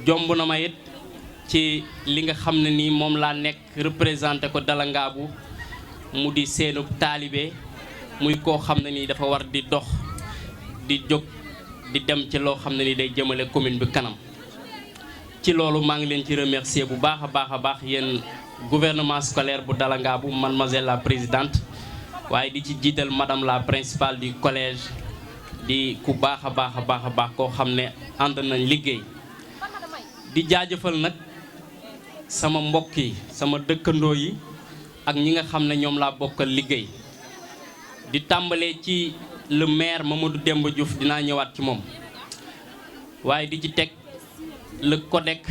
jomb na ma it ci li nga xam ne nii moom laa nekk représenté ko Dala Ngaabu mu di seenub taalibe muy koo xam ne nii dafa war di dox di jóg di dem ci loo xam ne ni day jëmale commune bi kanam ci loolu maa ngi leen ci remercier bu baax a baax yéen gouvernement scolaire bu Dala Ngaabu mademoiselle la présidente waaye di ci jiital madame la principale du collège di ku baax a baax koo xam ne ànd nañ liggéey di jaajëfal nag sama mbokk yi sama dëkkandoo yi ak ñi nga xam ne ñoom laa bokkal liggéey di tàmbalee ci le maire Mamadou Demba Diouf dinaa ñëwaat ci moom waaye di ci teg le CODEC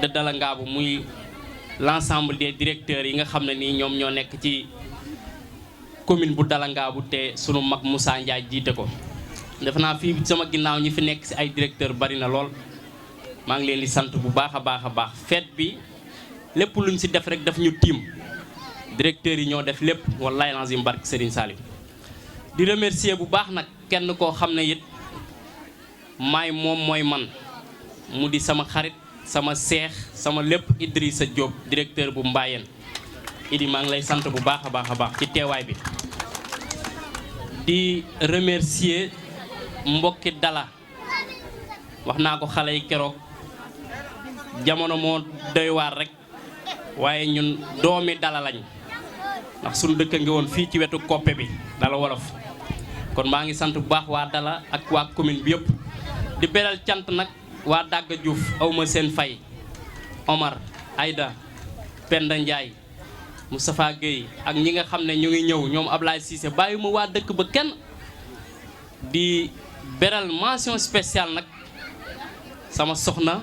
de Dala Ngaabu muy l'ensemble des directeurs yi nga xam ne nii ñoom ñoo nekk ci commune bu Dala Ngaabu te sunu mag Moussa Ndiaye jiite ko def naa fii sama ginnaaw ñi fi nekk ci ay directeurs bari na lool maa ngi leen di sant bu baax a baax fête bi lépp luñ ci def rek daf ñu tiim directeurs yi ñoo def lépp wallaay lazim barke Serigne Salim di remercier bu baax nag kenn koo xam ne it maay moom mooy man mu di sama xarit sama seex sama lépp Idrissa Diop directeur bu Mbayeen Idi maa ngi lay sant bu baax a baax ci teewaay bi di remercier mbokki Dala wax naa ko xale yi keroog jamono moo doy waar rek waaye ñun doomi Dala lañ ndax suñu dëkk ngi woon fii ci wetu koppe bi Dala Wolof kon maa ngi sant bu baax waa Dala ak waa commune bi yëpp di beral cant nag waa Dagga Diouf awma seen fay Omar Aïda Penda Ndiaye Moustapha Gueye ak ñi nga xam ne ñu ngi ñëw ñoom Ablaye Cissé bàyyuma waa dëkk ba kenn di beral mention spéciale nag sama soxna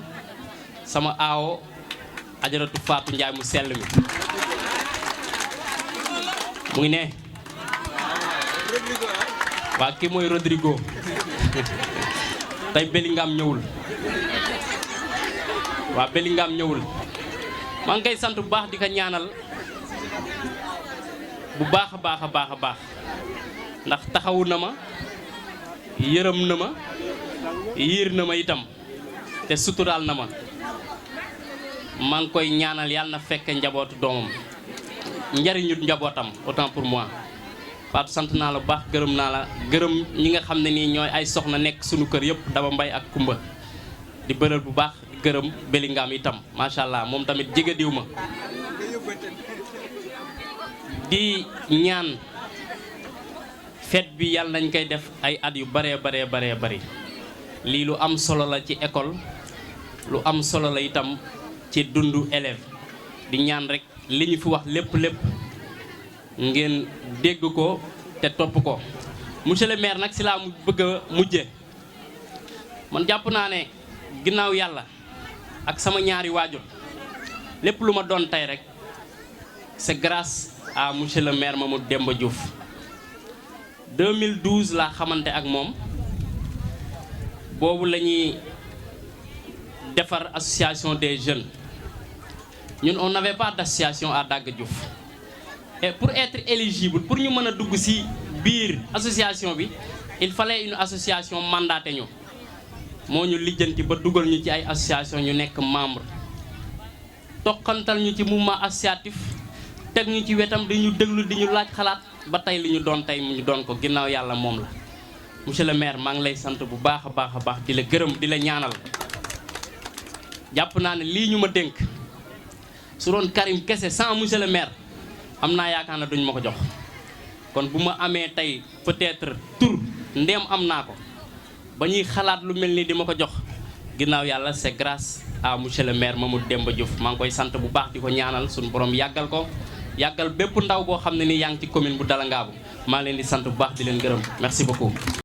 sama aawo ajaratu Fatou Ndiaye mu sell mi mu ngi ne waa kii mooy Rodrigo tey Bellingham ñëwul waa Bellingham ñëwul maa ngi koy sant bu baax di ko ñaanal bu baax a baax ndax taxawu na ma yërëm na ma yiir na ma itam te suturaal na ma maa ngi koy ñaanal yàlla na fekk njabootu doomam njariñu njabootam autant pour moi Fatou sant naa la bu baax gërëm naa la gërëm ñi nga xam ne nii ñooy ay soxna nekk sunu kër yëpp Daba Mbay ak Kumba di bëral bu baax di gërëm Bellingham itam macha allah moom tamit jégadiw ma di ñaan fête bi yàlla nañ koy def ay at yu baree bari lii lu am solo la ci école lu am solo la itam ci dundu élève di ñaan rek li ñu fi wax lépp ngeen dégg ko te topp ko monsieur le maire nag si laa bëgg a mujje man jàpp naa ne ginnaaw yàlla ak sama ñaari waajur lépp lu ma doon tey rek c'est grâce à monsieur le maire Mamadou Demba Diouf 2012 laa xamante ak moom boobu la ñuy defar association des jeunes ñun on n'avait pas d'association à Dagga Diouf et pour être éligible pour ñu mën a dugg ci biir association bi il fallait une association mandatée ñu moo ñu lijjanti ba dugal ñu ci ay association ñu nekk membre toqantal ñu ci mouvement associatif teg ñu ci wetam di ñu déglu di ñu laaj xalaat ba tey li ñu doon tey mu ñu doon ko ginnaaw yàlla moom la monsieur le maire maa ngi lay sant bu baax a baax di la gërëm di la ñaanal jàpp naa ne lii ñu ma dénk su doon Karim kese sans monsieur le maire am naa yaakaar ne duñ ma ko jox kon bu ma amee tey peut-être tur ndéem am naa ko ba ñuy xalaat lu mel ni di ma ko jox ginnaaw yàlla c'est grâce à monsieur le maire Mamadou Demba Diouf maa ngi koy sant bu baax di ko ñaanal suñu borom yàggal ko yàggal bépp ndaw boo xam ne ni yaa ngi ci commune bu Dala Ngaabu maa leen di sant bu baax di leen gërëm merci beaucoup